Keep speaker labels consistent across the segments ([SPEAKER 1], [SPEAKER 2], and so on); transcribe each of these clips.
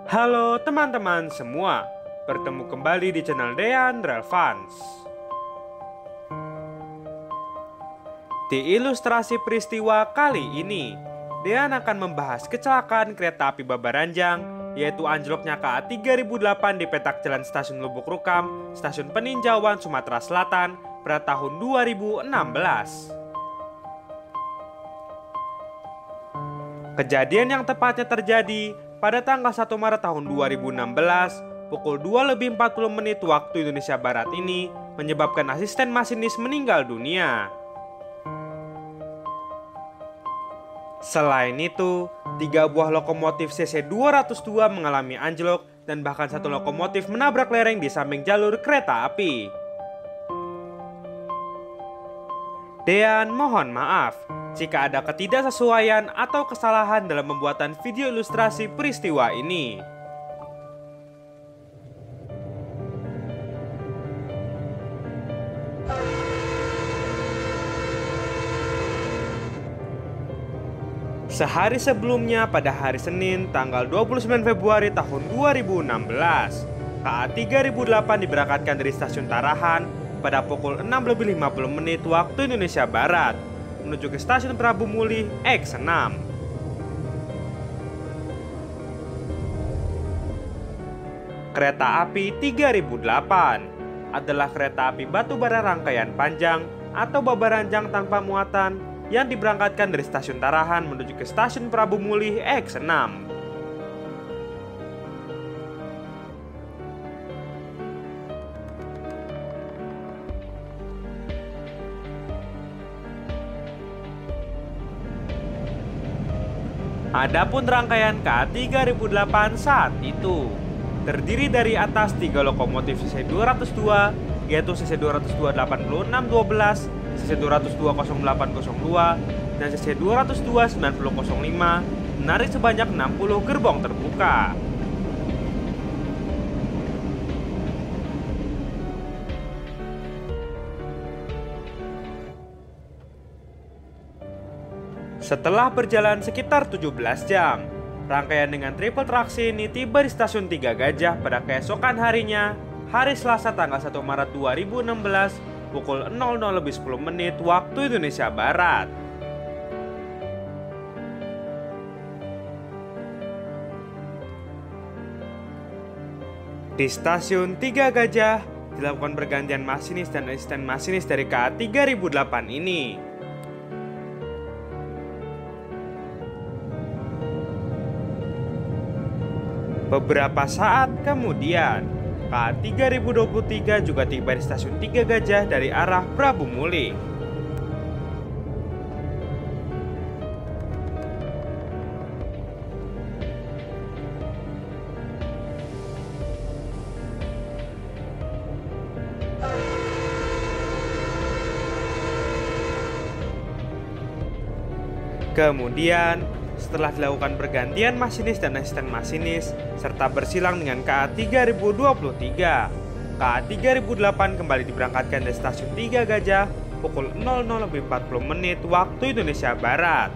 [SPEAKER 1] Halo teman-teman semua, bertemu kembali di channel Dean Relevans. Di ilustrasi peristiwa kali ini, Dean akan membahas kecelakaan kereta api Babaranjang, yaitu anjloknya KA 3008 di petak jalan Stasiun Lubuk Rukam, Stasiun Peninjauan, Sumatera Selatan pada tahun 2016. Kejadian yang tepatnya terjadi pada tanggal 1 Maret tahun 2016 pukul 2:40 waktu Indonesia Barat ini menyebabkan asisten masinis meninggal dunia. Selain itu, 3 buah lokomotif CC 202 mengalami anjlok dan bahkan 1 lokomotif menabrak lereng di samping jalur kereta api. Dean mohon maaf jika ada ketidaksesuaian atau kesalahan dalam pembuatan video ilustrasi peristiwa ini. Sehari sebelumnya pada hari Senin tanggal 29 Februari tahun 2016, KA 3008 diberangkatkan dari Stasiun Tarahan pada pukul 6:50 waktu Indonesia Barat menuju ke Stasiun Prabu Mulih X6. Kereta api 3008 adalah kereta api batubara rangkaian panjang atau Babaranjang tanpa muatan yang diberangkatkan dari Stasiun Tarahan menuju ke Stasiun Prabu Mulih X6. Adapun rangkaian KA 3008 saat itu terdiri dari atas 3 lokomotif CC 202, yaitu CC 202 8612, CC 202 0802, dan CC 202 9005 menarik sebanyak 60 gerbong terbuka. Setelah berjalan sekitar 17 jam, rangkaian dengan triple traksi ini tiba di Stasiun Tiga Gajah pada keesokan harinya, hari Selasa tanggal 1 Maret 2016 pukul 00:10 waktu Indonesia Barat. Di Stasiun Tiga Gajah dilakukan pergantian masinis dan asisten masinis dari KA 3008 ini. Beberapa saat kemudian, KA 3023 juga tiba di Stasiun Tiga Gajah dari arah Prabu Mulih. Kemudian, setelah dilakukan pergantian masinis dan asisten masinis serta bersilang dengan KA 3023, KA 3008 kembali diberangkatkan dari Stasiun Tiga Gajah pukul 00:40 waktu Indonesia Barat.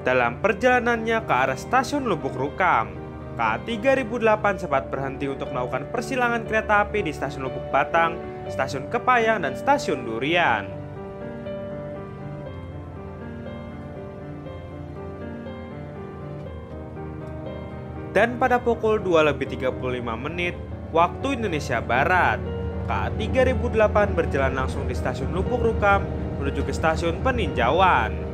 [SPEAKER 1] Dalam perjalanannya ke arah Stasiun Lubuk Rukam, KA 3008 sempat berhenti untuk melakukan persilangan kereta api di Stasiun Lubuk Batang, Stasiun Kepayang, dan Stasiun Durian. Dan pada pukul 2:35 waktu Indonesia Barat, KA 3008 berjalan langsung di Stasiun Lubuk Rukam menuju ke Stasiun Peninjauan.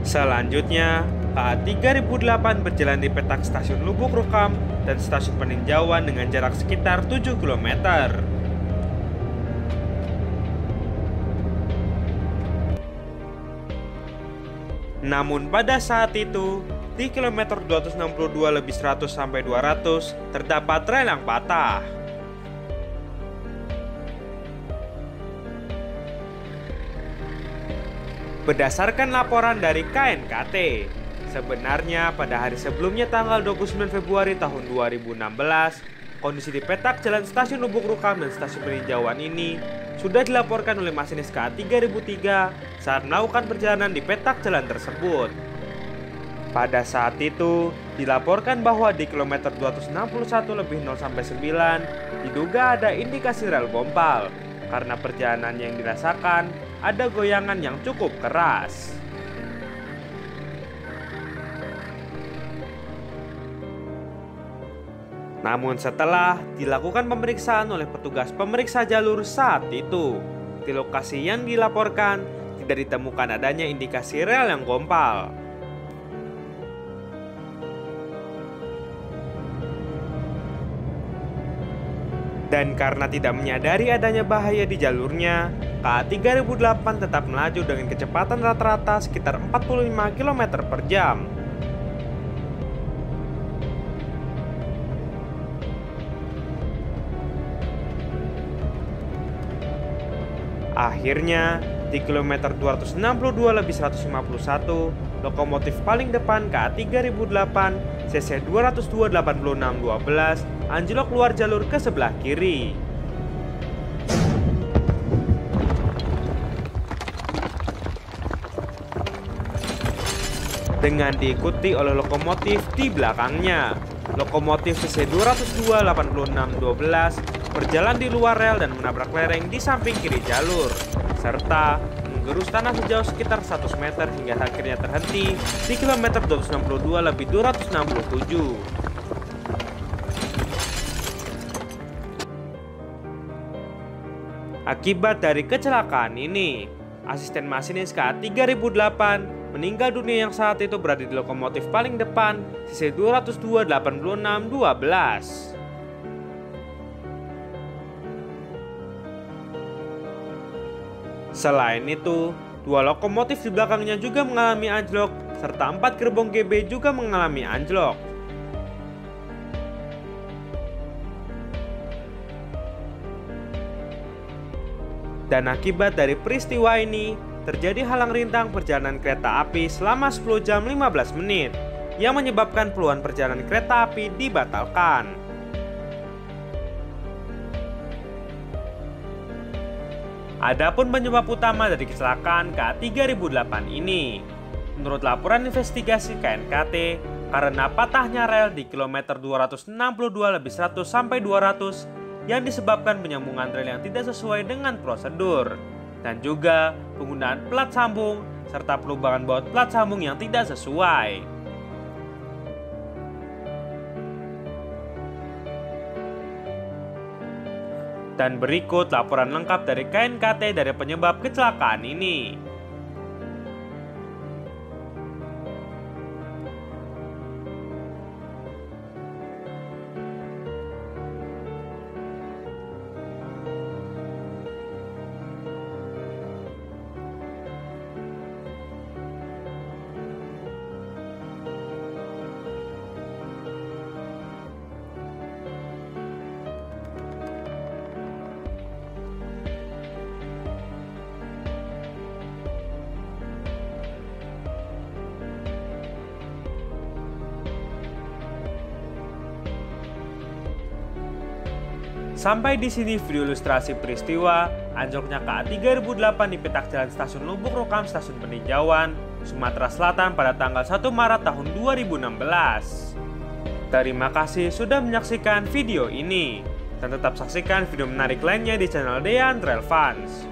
[SPEAKER 1] Selanjutnya, KA 3008 berjalan di petak Stasiun Lubuk Rukam dan Stasiun Peninjauan dengan jarak sekitar 7 km. Namun pada saat itu, di kilometer 262+100-200 terdapat rel yang patah. Berdasarkan laporan dari KNKT, sebenarnya pada hari sebelumnya tanggal 29 Februari tahun 2016, kondisi di petak jalan stasiun Lubuk Rukam dan stasiun peninjauan ini sudah dilaporkan oleh masinis KA 3003 saat melakukan perjalanan di petak jalan tersebut. Pada saat itu, dilaporkan bahwa di kilometer 261+0-9 diduga ada indikasi rel gompal karena perjalanan yang dirasakan ada goyangan yang cukup keras. Namun setelah dilakukan pemeriksaan oleh petugas pemeriksa jalur saat itu, di lokasi yang dilaporkan tidak ditemukan adanya indikasi rel yang gompal. Dan karena tidak menyadari adanya bahaya di jalurnya, KA 3008 tetap melaju dengan kecepatan rata-rata sekitar 45 km per jam. Akhirnya, di kilometer 262+151, lokomotif paling depan KA 3008 CC 202-86-12 anjlok keluar jalur ke sebelah kiri. Dengan diikuti oleh lokomotif di belakangnya. Lokomotif CC 202-86-12 berjalan di luar rel dan menabrak lereng di samping kiri jalur, serta menggerus tanah sejauh sekitar 100 meter hingga akhirnya terhenti di kilometer 262+267. Akibat dari kecelakaan ini, asisten masinis KA 3008 meninggal dunia yang saat itu berada di lokomotif paling depan CC 202-86-12. Selain itu, 2 lokomotif di belakangnya juga mengalami anjlok, serta 4 gerbong GB juga mengalami anjlok. Dan akibat dari peristiwa ini, terjadi halang rintang perjalanan kereta api selama 10 jam 15 menit, yang menyebabkan puluhan perjalanan kereta api dibatalkan. Adapun penyebab utama dari kecelakaan KA 3008 ini, menurut laporan investigasi KNKT, karena patahnya rel di kilometer 262+100-200 yang disebabkan penyambungan rel yang tidak sesuai dengan prosedur, dan juga penggunaan plat sambung serta perubahan baut plat sambung yang tidak sesuai. Dan berikut laporan lengkap dari KNKT dari penyebab kecelakaan ini. Sampai di sini video ilustrasi peristiwa anjloknya KA 3008 di petak jalan stasiun Lubuk Rukam, stasiun peninjauan, Sumatera Selatan pada tanggal 1 Maret tahun 2016. Terima kasih sudah menyaksikan video ini, dan tetap saksikan video menarik lainnya di channel Dean Travel Fans.